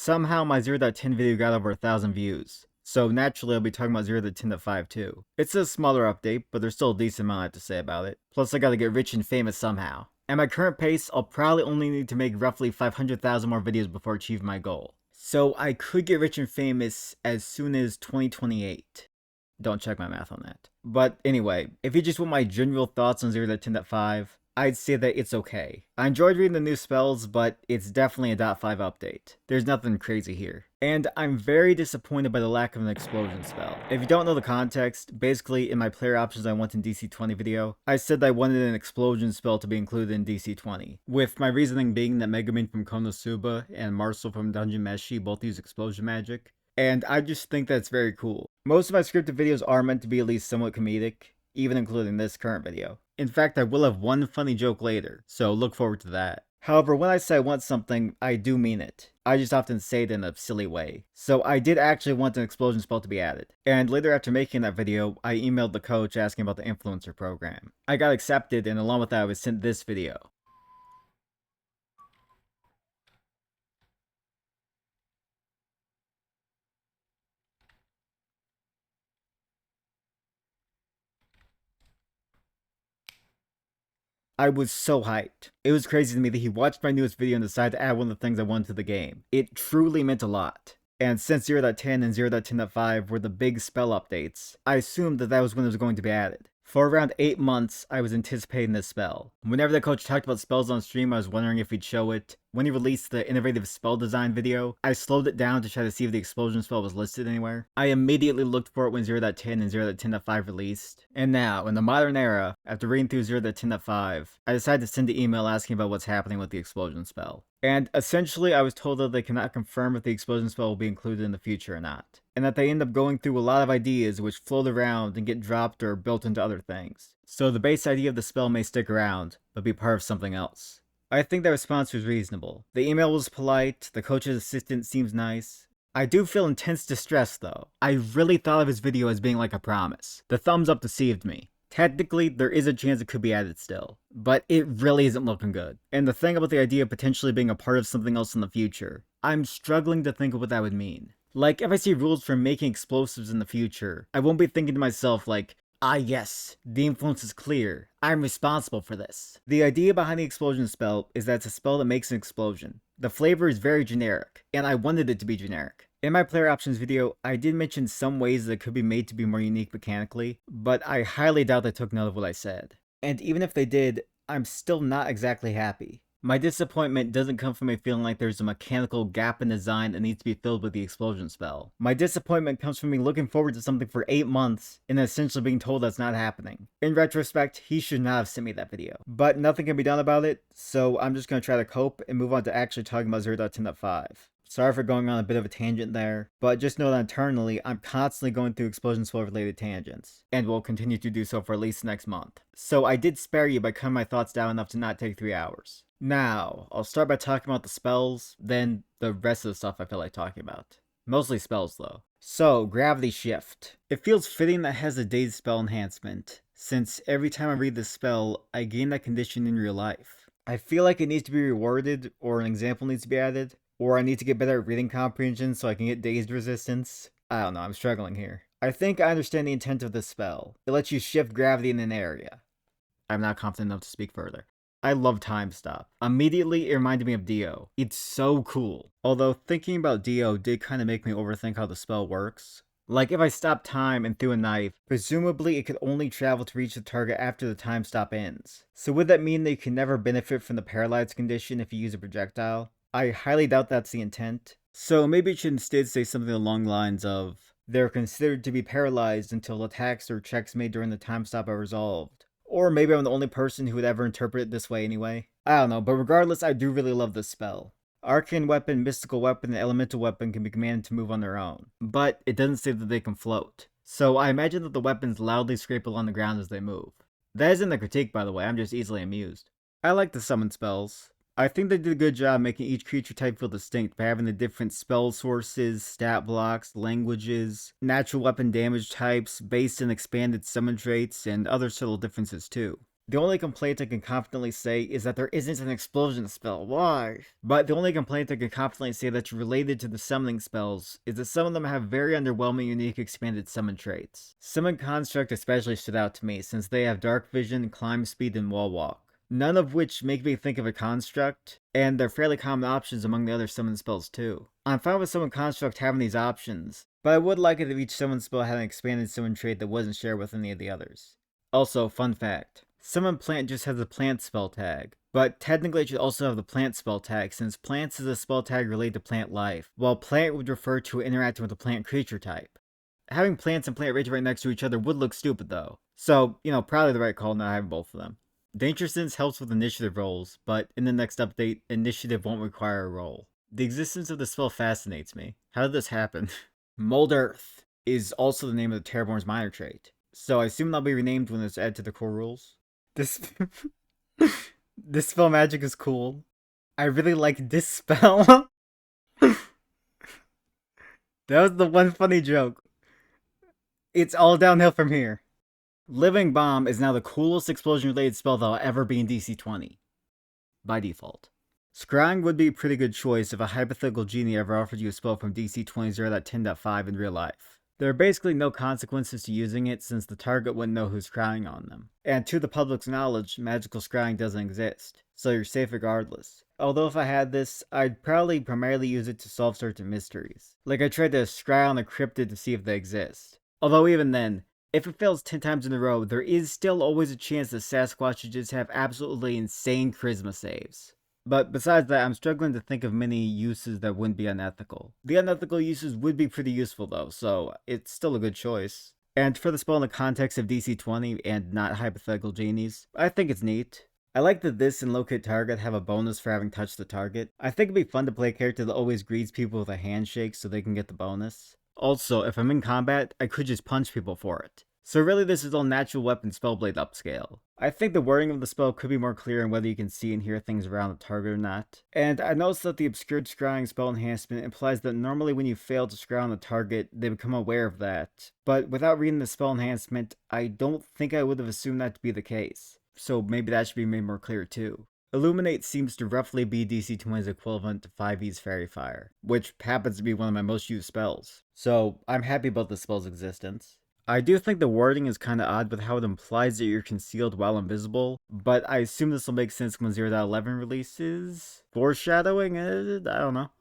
Somehow my 0.10 video got over 1,000 views. So naturally I'll be talking about 0.10.5 too. It's a smaller update, but there's still a decent amount I have to say about it. Plus I gotta get rich and famous somehow. At my current pace, I'll probably only need to make roughly 500,000 more videos before achieving my goal. So I could get rich and famous as soon as 2028. Don't check my math on that. But anyway, if you just want my general thoughts on 0.10.5, I'd say that it's okay. I enjoyed reading the new spells, but it's definitely a .5 update. There's nothing crazy here. And I'm very disappointed by the lack of an explosion spell. If you don't know the context, basically in my player options I want in DC20 video, I said that I wanted an explosion spell to be included in DC20, with my reasoning being that Megumin from Konosuba and Marcel from Dungeon Meshi both use explosion magic, and I just think that's very cool. Most of my scripted videos are meant to be at least somewhat comedic, even including this current video. In fact, I will have one funny joke later, so look forward to that. However, when I say I want something, I do mean it. I just often say it in a silly way. So I did actually want an explosion spell to be added. And later after making that video, I emailed the coach asking about the influencer program. I got accepted, and along with that I was sent this video. I was so hyped. It was crazy to me that he watched my newest video and decided to add one of the things I wanted to the game. It truly meant a lot. And since 0.10 and 0.10.5 were the big spell updates, I assumed that was when it was going to be added. For around 8 months, I was anticipating this spell. Whenever the coach talked about spells on stream, I was wondering if he'd show it. When he released the innovative spell design video, I slowed it down to try to see if the explosion spell was listed anywhere. I immediately looked for it when 0.10 and 0.10.5 released. And now, in the modern era, after reading through 0.10.5, I decided to send an email asking about what's happening with the explosion spell. And essentially, I was told that they cannot confirm if the explosion spell will be included in the future or not, and that they end up going through a lot of ideas which float around and get dropped or built into other things. So the base idea of the spell may stick around, but be part of something else. I think the response was reasonable. The email was polite, the coach's assistant seems nice. I do feel intense distress though. I really thought of his video as being like a promise. The thumbs up deceived me. Technically, there is a chance it could be added still, but it really isn't looking good. And the thing about the idea of potentially being a part of something else in the future, I'm struggling to think of what that would mean. Like, if I see rules for making explosives in the future, I won't be thinking to myself like, ah yes, the influence is clear, I'm responsible for this. The idea behind the explosion spell is that it's a spell that makes an explosion. The flavor is very generic, and I wanted it to be generic. In my player options video, I did mention some ways that it could be made to be more unique mechanically, but I highly doubt they took note of what I said. And even if they did, I'm still not exactly happy. My disappointment doesn't come from me feeling like there's a mechanical gap in design that needs to be filled with the explosion spell. My disappointment comes from me looking forward to something for 8 months and essentially being told that's not happening. In retrospect, he should not have sent me that video. But nothing can be done about it, so I'm just going to try to cope and move on to actually talking about 0.10.5. Sorry for going on a bit of a tangent there, but just know that internally, I'm constantly going through explosion spell related tangents, and will continue to do so for at least next month. So I did spare you by cutting my thoughts down enough to not take 3 hours. Now, I'll start by talking about the spells, then the rest of the stuff I feel like talking about. Mostly spells though. So, Gravity Shift. It feels fitting that it has a dazed spell enhancement, since every time I read this spell, I gain that condition in real life. I feel like it needs to be rewarded, or an example needs to be added, or I need to get better at reading comprehension so I can get dazed resistance. I don't know, I'm struggling here. I think I understand the intent of this spell. It lets you shift gravity in an area. I'm not confident enough to speak further. I love Time Stop. Immediately, it reminded me of Dio. It's so cool. Although, thinking about Dio did kind of make me overthink how the spell works. Like, if I stopped time and threw a knife, presumably it could only travel to reach the target after the time stop ends. So would that mean that you can never benefit from the paralyzed condition if you use a projectile? I highly doubt that's the intent. So maybe it should instead say something along the lines of, they're considered to be paralyzed until attacks or checks made during the time stop are resolved. Or maybe I'm the only person who would ever interpret it this way anyway. I don't know, but regardless, I do really love this spell. Arcane Weapon, Mystical Weapon, and Elemental Weapon can be commanded to move on their own, but it doesn't say that they can float. So I imagine that the weapons loudly scrape along the ground as they move. That isn't a critique, by the way, I'm just easily amused. I like the summon spells. I think they did a good job making each creature type feel distinct by having the different spell sources, stat blocks, languages, natural weapon damage types, base and expanded summon traits, and other subtle differences too. The only complaint I can confidently say is that there isn't an explosion spell. Why? But the only complaint I can confidently say that's related to the summoning spells is that some of them have very underwhelming unique expanded summon traits. Summon Construct especially stood out to me since they have Dark Vision, Climb Speed, and Wall Walk. None of which make me think of a construct, and they're fairly common options among the other summon spells too. I'm fine with Summon Construct having these options, but I would like it if each summon spell had an expanded summon trait that wasn't shared with any of the others. Also, fun fact. Summon Plant just has the plant spell tag, but technically it should also have the plant spell tag since plants is a spell tag related to plant life, while plant would refer to interacting with a plant creature type. Having plants and plant rage right next to each other would look stupid though, so, probably the right call not having both of them. Danger Sense helps with initiative rolls, but in the next update, initiative won't require a roll. The existence of the spell fascinates me. How did this happen? Mold Earth is also the name of the Terraborn's minor trait, so I assume that'll be renamed when it's added to the core rules. This this spell magic is cool. I really like this spell. That was the one funny joke. It's all downhill from here. Living Bomb is now the coolest explosion-related spell that'll ever be in DC20. By default. Scrying would be a pretty good choice if a hypothetical genie ever offered you a spell from DC20 0.10.5 in real life. There are basically no consequences to using it since the target wouldn't know who's scrying on them. And to the public's knowledge, magical scrying doesn't exist, so you're safe regardless. Although if I had this, I'd probably primarily use it to solve certain mysteries. Like I tried to scry on a cryptid to see if they exist. Although even then, if it fails 10 times in a row, there is still always a chance that Sasquatches just have absolutely insane charisma saves. But besides that, I'm struggling to think of many uses that wouldn't be unethical. The unethical uses would be pretty useful though, so it's still a good choice. And for the spell in the context of DC20 and not hypothetical genies, I think it's neat. I like that this and Locate Target have a bonus for having touched the target. I think it'd be fun to play a character that always greets people with a handshake so they can get the bonus. Also, if I'm in combat, I could just punch people for it. So really this is all natural weapon spellblade upscale. I think the wording of the spell could be more clear on whether you can see and hear things around the target or not. And I noticed that the obscured scrying spell enhancement implies that normally when you fail to scry on the target, they become aware of that. But without reading the spell enhancement, I don't think I would have assumed that to be the case. So maybe that should be made more clear too. Illuminate seems to roughly be DC20's equivalent to 5e's Fairy Fire, which happens to be one of my most used spells. So I'm happy about the spell's existence. I do think the wording is kinda odd with how it implies that you're concealed while invisible, but I assume this will make sense when 0.11 releases? Foreshadowing? I don't know.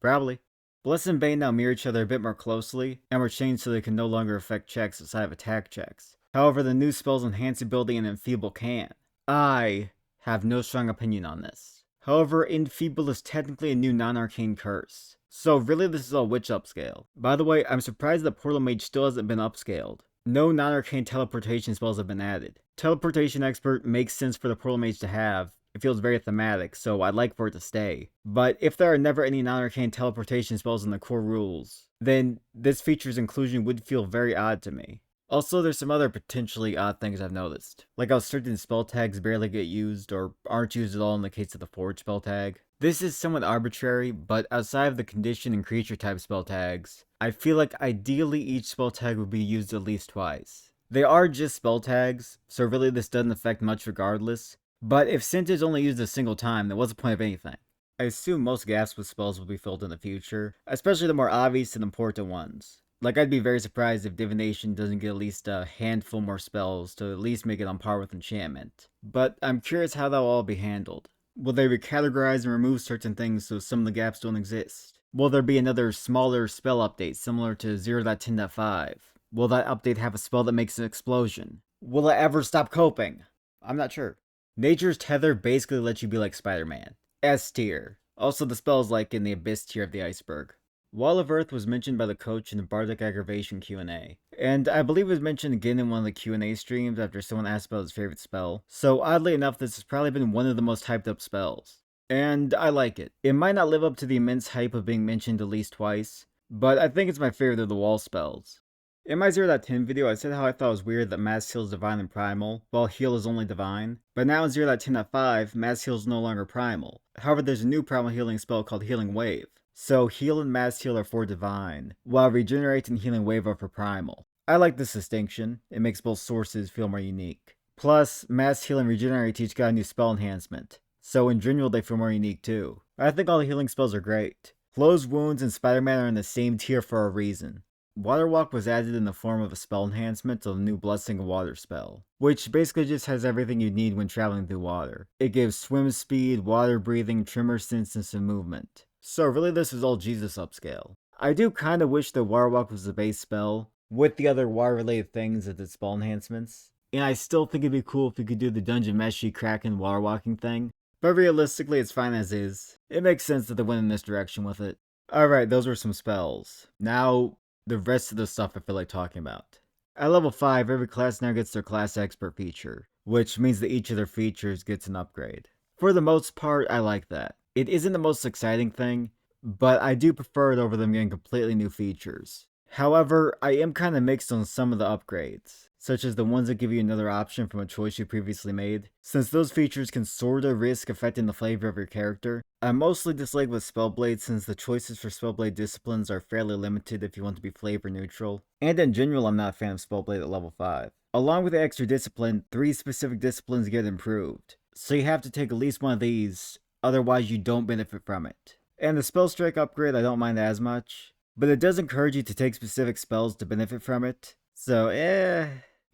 Probably. Bless and Bane now mirror each other a bit more closely, and were changed so they can no longer affect checks outside of attack checks. However, the new spells enhance ability and Enfeeble can. I have no strong opinion on this. However, Enfeeble is technically a new non-arcane curse. So really this is all witch upscale. By the way, I'm surprised that Portal Mage still hasn't been upscaled. No non-arcane teleportation spells have been added. Teleportation Expert makes sense for the Portal Mage to have. It feels very thematic, so I'd like for it to stay. But if there are never any non-arcane teleportation spells in the core rules, then this feature's inclusion would feel very odd to me. Also, there's some other potentially odd things I've noticed. Like how certain spell tags barely get used or aren't used at all in the case of the Forge spell tag. This is somewhat arbitrary, but outside of the condition and creature type spell tags, I feel like ideally each spell tag would be used at least twice. They are just spell tags, so really this doesn't affect much regardless, but if Scent is only used a single time, then what's the point of anything? I assume most gaps with spells will be filled in the future, especially the more obvious and important ones. Like, I'd be very surprised if Divination doesn't get at least a handful more spells to at least make it on par with Enchantment. But I'm curious how that'll all be handled. Will they recategorize and remove certain things so some of the gaps don't exist? Will there be another smaller spell update similar to 0.10.5? Will that update have a spell that makes an explosion? Will it ever stop coping? I'm not sure. Nature's Tether basically lets you be like Spider-Man. S tier. Also, the spell's like in the Abyss tier of the iceberg. Wall of Earth was mentioned by the coach in the Bardic Aggravation Q&A, and I believe it was mentioned again in one of the Q&A streams after someone asked about his favorite spell, so oddly enough this has probably been one of the most hyped up spells. And I like it. It might not live up to the immense hype of being mentioned at least twice, but I think it's my favorite of the wall spells. In my 0.10 video I said how I thought it was weird that Mass Heal is Divine and Primal, while Heal is only Divine, but now in 0.10.5, Mass Heal is no longer Primal. However, there's a new Primal healing spell called Healing Wave. So Heal and Mass Heal are for Divine, while Regenerate and Healing Wave are for Primal. I like this distinction, it makes both sources feel more unique. Plus, Mass Heal and Regenerate each got a new spell enhancement, so in general they feel more unique too. I think all the healing spells are great. Close Wounds and Spider-Man are in the same tier for a reason. Water Walk was added in the form of a spell enhancement to the new Blessing of Water spell, which basically just has everything you need when traveling through water. It gives swim speed, water breathing, tremor sense, and movement. So really this is all Jesus upscale. I do kinda wish that Water Walk was the base spell, with the other water related things as its spell enhancements. And I still think it'd be cool if you could do the Dungeon Meshi Kraken water walking thing, but realistically it's fine as is. It makes sense that they went in this direction with it. Alright, those were some spells. Now, the rest of the stuff I feel like talking about. At level 5, every class now gets their class expert feature, which means that each of their features gets an upgrade. For the most part, I like that. It isn't the most exciting thing, but I do prefer it over them getting completely new features. However, I am kinda mixed on some of the upgrades, such as the ones that give you another option from a choice you previously made. Since those features can sorta risk affecting the flavor of your character, I mostly dislike with Spellblade since the choices for Spellblade disciplines are fairly limited if you want to be flavor neutral. And in general, I'm not a fan of Spellblade at level 5. Along with the extra discipline, 3 specific disciplines get improved, so you have to take at least one of these, otherwise you don't benefit from it. And the Spell Strike upgrade I don't mind as much, but it does encourage you to take specific spells to benefit from it, so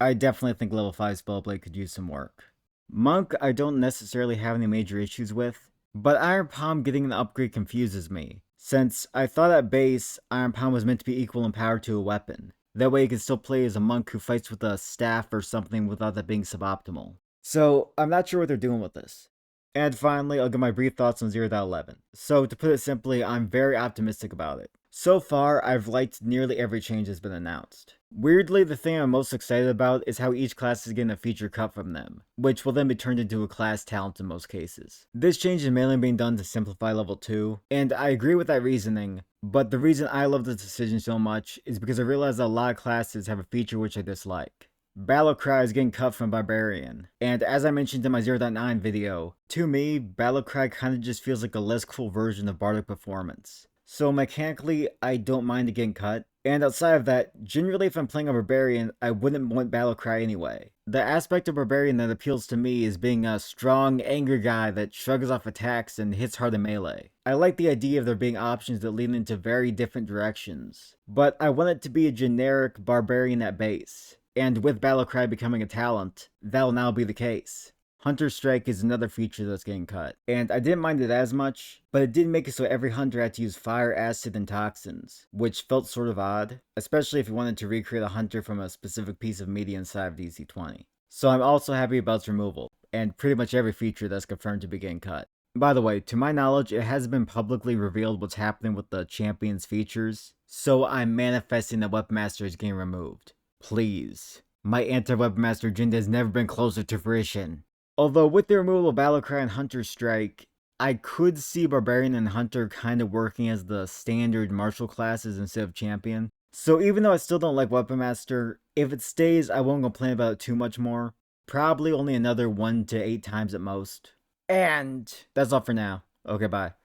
I definitely think level 5 Spellblade could use some work. Monk I don't necessarily have any major issues with, but Iron Palm getting an upgrade confuses me, since I thought at base, Iron Palm was meant to be equal in power to a weapon. That way you can still play as a monk who fights with a staff or something without that being suboptimal. So, I'm not sure what they're doing with this. And finally, I'll give my brief thoughts on 0.11. So, to put it simply, I'm very optimistic about it. So far, I've liked nearly every change that's been announced. Weirdly, the thing I'm most excited about is how each class is getting a feature cut from them, which will then be turned into a class talent in most cases. This change is mainly being done to simplify level 2, and I agree with that reasoning, but the reason I love this decision so much is because I realize that a lot of classes have a feature which I dislike. Battle Cry is getting cut from Barbarian, and as I mentioned in my 0.9 video, to me, Battle Cry kinda just feels like a less cool version of Bardic Performance. So mechanically, I don't mind it getting cut. And outside of that, generally if I'm playing a Barbarian, I wouldn't want Battlecry anyway. The aspect of Barbarian that appeals to me is being a strong, angry guy that shrugs off attacks and hits hard in melee. I like the idea of there being options that lead into very different directions, but I want it to be a generic Barbarian at base. And with Battlecry becoming a talent, that'll now be the case. Hunter Strike is another feature that's getting cut, and I didn't mind it as much, but it did make it so every hunter had to use fire, acid, and toxins, which felt sort of odd, especially if you wanted to recreate a hunter from a specific piece of media inside of DC20. So I'm also happy about its removal, and pretty much every feature that's confirmed to be getting cut. By the way, to my knowledge, it hasn't been publicly revealed what's happening with the Champions features, so I'm manifesting that Weapon Master is getting removed. Please. My anti-Weapon Master agenda has never been closer to fruition. Although with the removal of Battlecry and Hunter Strike, I could see Barbarian and Hunter kind of working as the standard martial classes instead of Champion. So even though I still don't like Weapon Master, if it stays, I won't complain about it too much more. Probably only another 1 to 8 times at most. And that's all for now. Okay, bye.